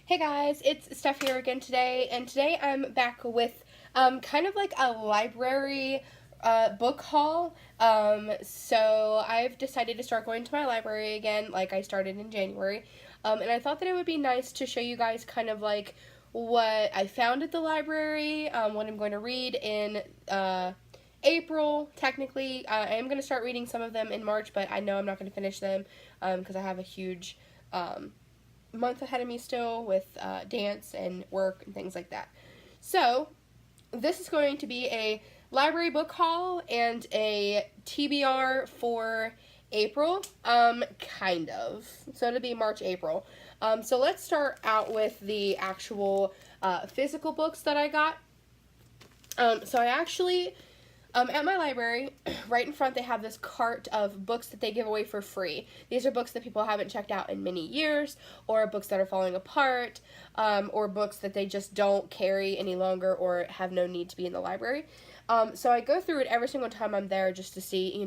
Hey guys, it's Steph here again today, and today I'm back with kind of like a library book haul. So I've decided to start going to my library again, like I started in January, and I thought that it would be nice to show you guys kind of like what I found at the library, what I'm going to read in April, technically. I am going to start reading some of them in March, but I know I'm not going to finish them because I have a huge month ahead of me still with dance and work and things like that. So, this is going to be a library book haul and a TBR for April, kind of. So, it'll be March, April. So, let's start out with the actual physical books that I got. So, I actually at my library, right in front, they have this cart of books that they give away for free. These are books that people haven't checked out in many years, or books that are falling apart, or books that they just don't carry any longer or have no need to be in the library. So I go through it every single time I'm there just to see,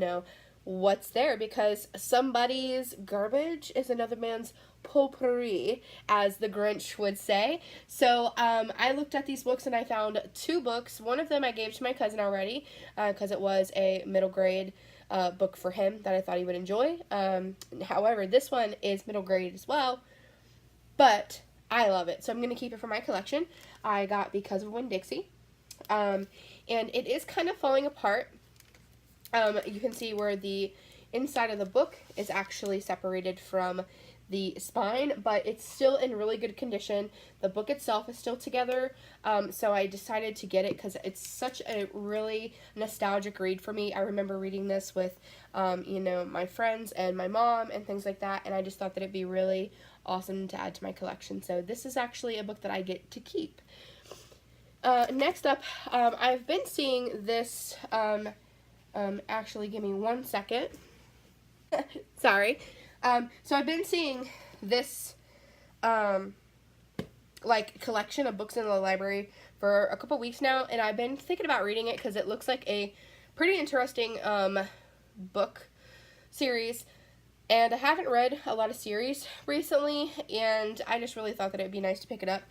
what's there, because somebody's garbage is another man's potpourri, as the Grinch would say. So I looked at these books and I found two books. One of them I gave to my cousin already because it was a middle grade book for him that I thought he would enjoy. However, this one is middle grade as well, but I love it, so I'm going to keep it for my collection. I got Because of Winn-Dixie, and it is kind of falling apart. You can see where the inside of the book is actually separated from the spine, but it's still in really good condition. The book itself is still together, so I decided to get it because it's such a really nostalgic read for me. I remember reading this with, my friends and my mom and things like that, and I just thought that it'd be really awesome to add to my collection. So this is actually a book that I get to keep. Next up, I've been seeing this, actually, give me one second. Sorry. So I've been seeing this, collection of books in the library for a couple weeks now, and I've been thinking about reading it because it looks like a pretty interesting, book series. And I haven't read a lot of series recently, and I just really thought that it would be nice to pick it up.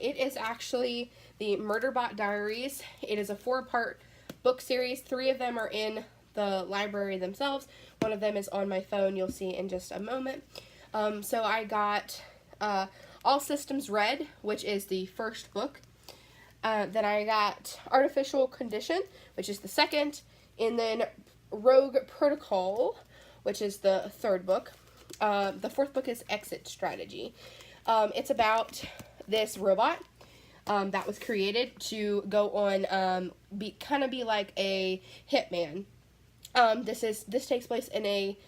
It is actually the Murderbot Diaries. It is a 4-part book series. 3 of them are in the library themselves. One of them is on my phone. You'll see in just a moment. So I got All Systems Red, which is the first book. Then I got Artificial Condition, which is the second. And then Rogue Protocol, which is the third book. The fourth book is Exit Strategy. It's about this robot that was created to go on, be like a hitman. This takes place in a,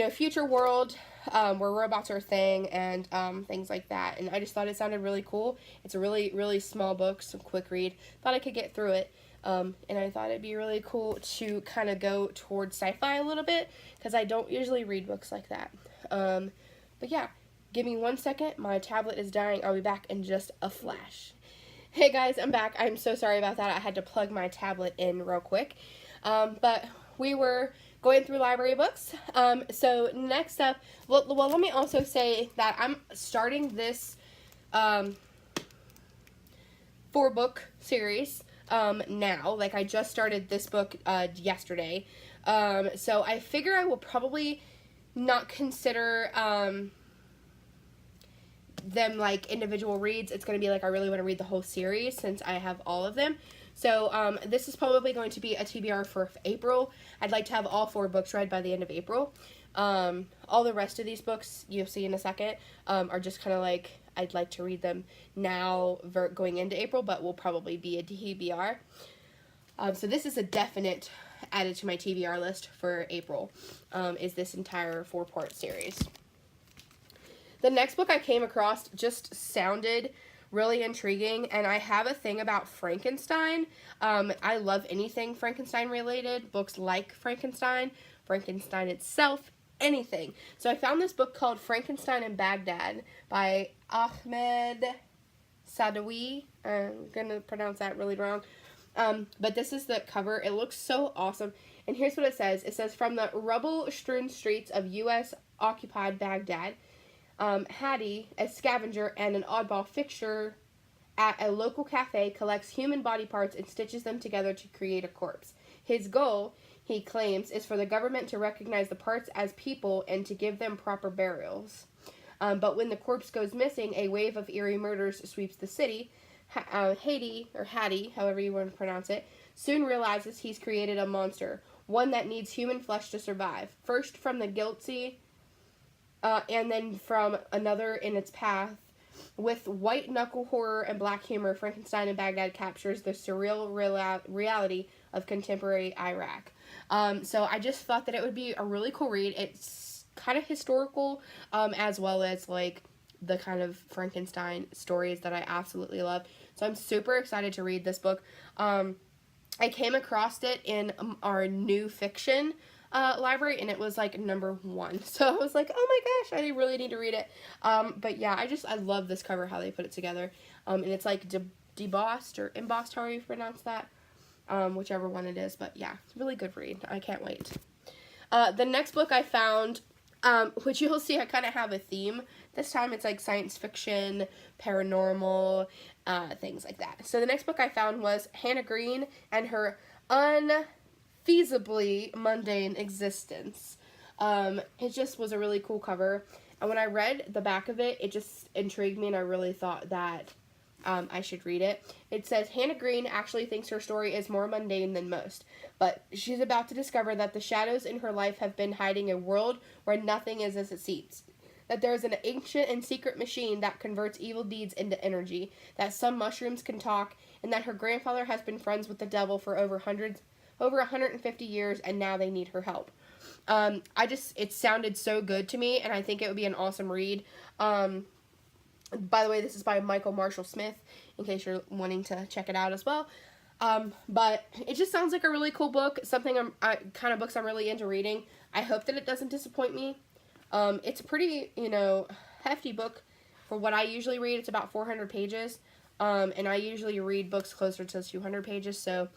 future world, where robots are a thing and, things like that. And I just thought it sounded really cool. It's a really, really small book, some quick read. Thought I could get through it. And I thought it'd be really cool to kind of go towards sci-fi a little bit, because I don't usually read books like that. But yeah, give me one second. My tablet is dying. I'll be back in just a flash. Hey guys, I'm back. I'm so sorry about that. I had to plug my tablet in real quick. But we were going through library books. So next up, well, let me also say that I'm starting this 4-book series now. Like, I just started this book yesterday. So I figure I will probably not consider them like individual reads. It's going to be like I really want to read the whole series since I have all of them. So this is probably going to be a TBR for April. I'd like to have all 4 books read by the end of April. All the rest of these books, you'll see in a second, are just kind of like, I'd like to read them now going into April, but will probably be a TBR. So this is a definite added to my TBR list for April, is this entire 4-part series. The next book I came across just sounded really intriguing, and I have a thing about Frankenstein. I love anything Frankenstein related, books like Frankenstein itself, anything. So I found this book called Frankenstein in Baghdad by Ahmed Sadawi. I'm gonna pronounce that really wrong. But this is the cover. It looks so awesome. And here's what it says. It says, from the rubble-strewn streets of U.S. occupied Baghdad, Hattie, a scavenger and an oddball fixture at a local cafe, collects human body parts and stitches them together to create a corpse. His goal, he claims, is for the government to recognize the parts as people and to give them proper burials. But when the corpse goes missing, a wave of eerie murders sweeps the city. Hattie, however you want to pronounce it, soon realizes he's created a monster, one that needs human flesh to survive. First from the guilty, and then from another in its path. With white knuckle horror and black humor, Frankenstein in Baghdad captures the surreal reality of contemporary Iraq. So I just thought that it would be a really cool read. It's kind of historical, as well as like the kind of Frankenstein stories that I absolutely love. So I'm super excited to read this book. I came across it in our new fiction library, and it was like number 1. So I was like, oh my gosh, I really need to read it. But yeah, I love this cover, how they put it together. And it's like debossed or embossed, however you pronounce that. Whichever one it is. But yeah, it's a really good read. I can't wait. The next book I found, which you'll see I kind of have a theme. This time it's like science fiction, paranormal, things like that. So the next book I found was Hannah Green and Her Unfeasibly Mundane Existence. It just was a really cool cover. And when I read the back of it, it just intrigued me, and I really thought that I should read it. It says, Hannah Green actually thinks her story is more mundane than most, but she's about to discover that the shadows in her life have been hiding a world where nothing is as it seems. That there is an ancient and secret machine that converts evil deeds into energy, that some mushrooms can talk, and that her grandfather has been friends with the devil for over 150 years, and now they need her help. It sounded so good to me, and I think it would be an awesome read. By the way, this is by Michael Marshall Smith, in case you're wanting to check it out as well. But it just sounds like a really cool book, kind of books I'm really into reading. I hope that it doesn't disappoint me. It's a pretty, hefty book for what I usually read. It's about 400 pages, and I usually read books closer to 200 pages, so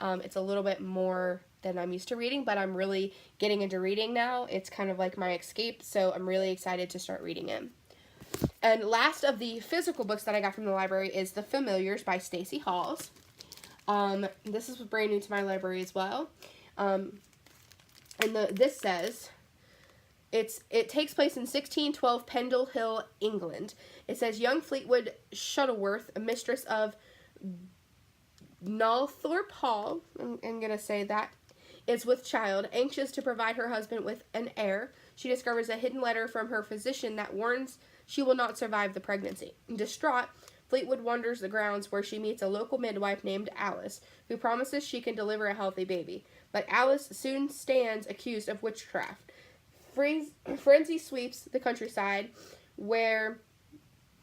it's a little bit more than I'm used to reading, but I'm really getting into reading now. It's kind of like my escape, so I'm really excited to start reading it. And last of the physical books that I got from the library is The Familiars by Stacey Halls. This is brand new to my library as well. And this says, it takes place in 1612 Pendle Hill, England. It says, young Fleetwood Shuttleworth, a mistress of Nalthorpe Hall, I'm going to say that, is with child, anxious to provide her husband with an heir. She discovers a hidden letter from her physician that warns she will not survive the pregnancy. Distraught, Fleetwood wanders the grounds where she meets a local midwife named Alice, who promises she can deliver a healthy baby. But Alice soon stands accused of witchcraft. Frenzy sweeps the countryside, where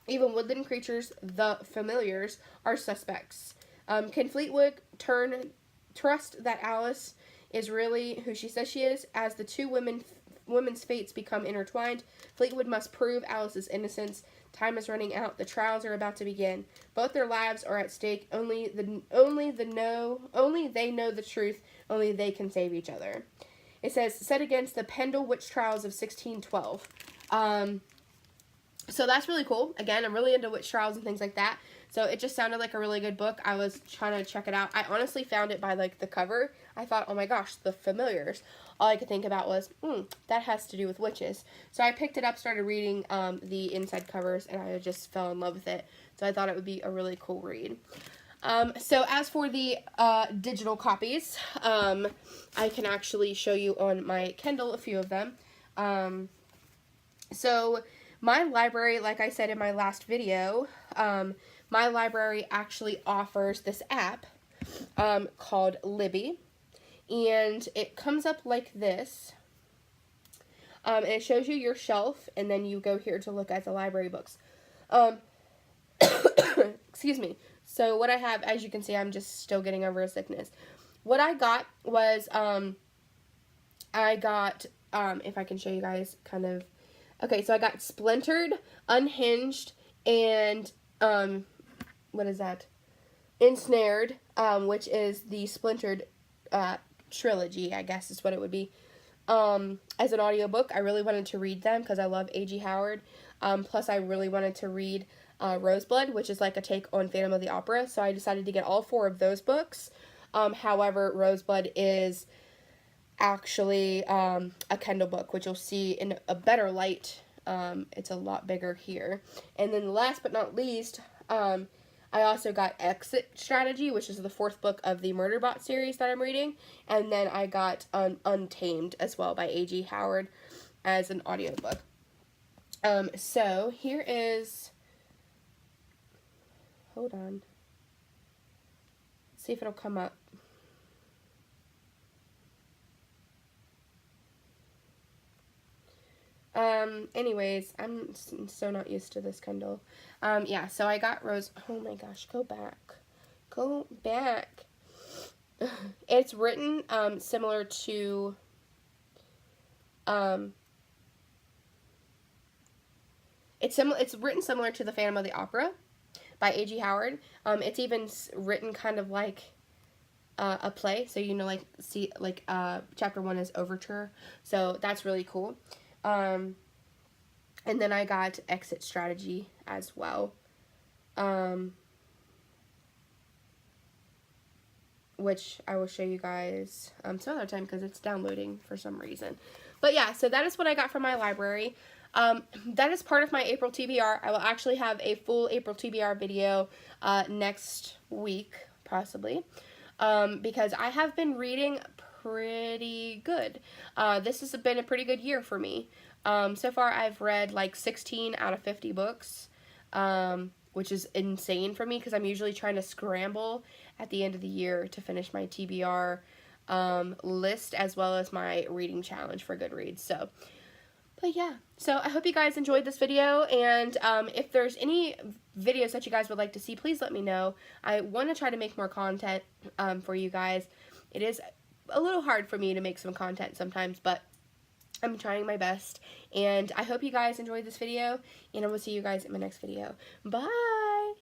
even woodland creatures, the familiars, are suspects. Can Fleetwood trust that Alice is really who she says she is? As the two women's fates become intertwined, Fleetwood must prove Alice's innocence. Time is running out. The trials are about to begin. Both their lives are at stake. Only they know the truth. Only they can save each other. It says, set against the Pendle witch trials of 1612. So that's really cool. Again, I'm really into witch trials and things like that. So it just sounded like a really good book. I was trying to check it out. I honestly found it by like the cover. I thought, oh my gosh, The Familiars. All I could think about was, that has to do with witches. So I picked it up, started reading the inside covers, and I just fell in love with it. So I thought it would be a really cool read. So as for the digital copies, I can actually show you on my Kindle a few of them. So my library, like I said in my last video, my library actually offers this app called Libby. And it comes up like this. And it shows you your shelf, and then you go here to look at the library books. Excuse me. So what I have, as you can see, I'm just still getting over a sickness. What I got was, if I can show you guys kind of, okay, so I got Splintered, Unhinged, and, what is that? Ensnared, which is the Splintered, trilogy, I guess is what it would be. As an audiobook, I really wanted to read them because I love A.G. Howard. Plus, I really wanted to read Roseblood, which is like a take on Phantom of the Opera, so I decided to get all 4 of those books. However, Roseblood is actually a Kindle book, which you'll see in a better light. It's a lot bigger here. And then last but not least, I also got Exit Strategy, which is the 4th book of the Murderbot series that I'm reading. And then I got Untamed as well by A.G. Howard as an audiobook. So here is, hold on, see if it'll come up. Anyways, I'm so not used to this Kindle. Yeah, so I got oh my gosh, go back. It's written, similar to, it's written similar to The Phantom of the Opera by A.G. Howard. It's even written kind of like a play, so like chapter 1 is overture, so that's really cool. And then I got Exit Strategy as well, which I will show you guys some other time because it's downloading for some reason. But yeah, so that is what I got from my library. That is part of my April TBR. I will actually have a full April TBR video next week, possibly, because I have been reading pretty good. This has been a pretty good year for me. So far I've read like 16 out of 50 books, which is insane for me because I'm usually trying to scramble at the end of the year to finish my TBR list as well as my reading challenge for Goodreads. So, but yeah, so I hope you guys enjoyed this video, and if there's any videos that you guys would like to see, please let me know. I want to try to make more content for you guys. It is a little hard for me to make some content sometimes, but I'm trying my best, and I hope you guys enjoyed this video, and I will see you guys in my next video. Bye!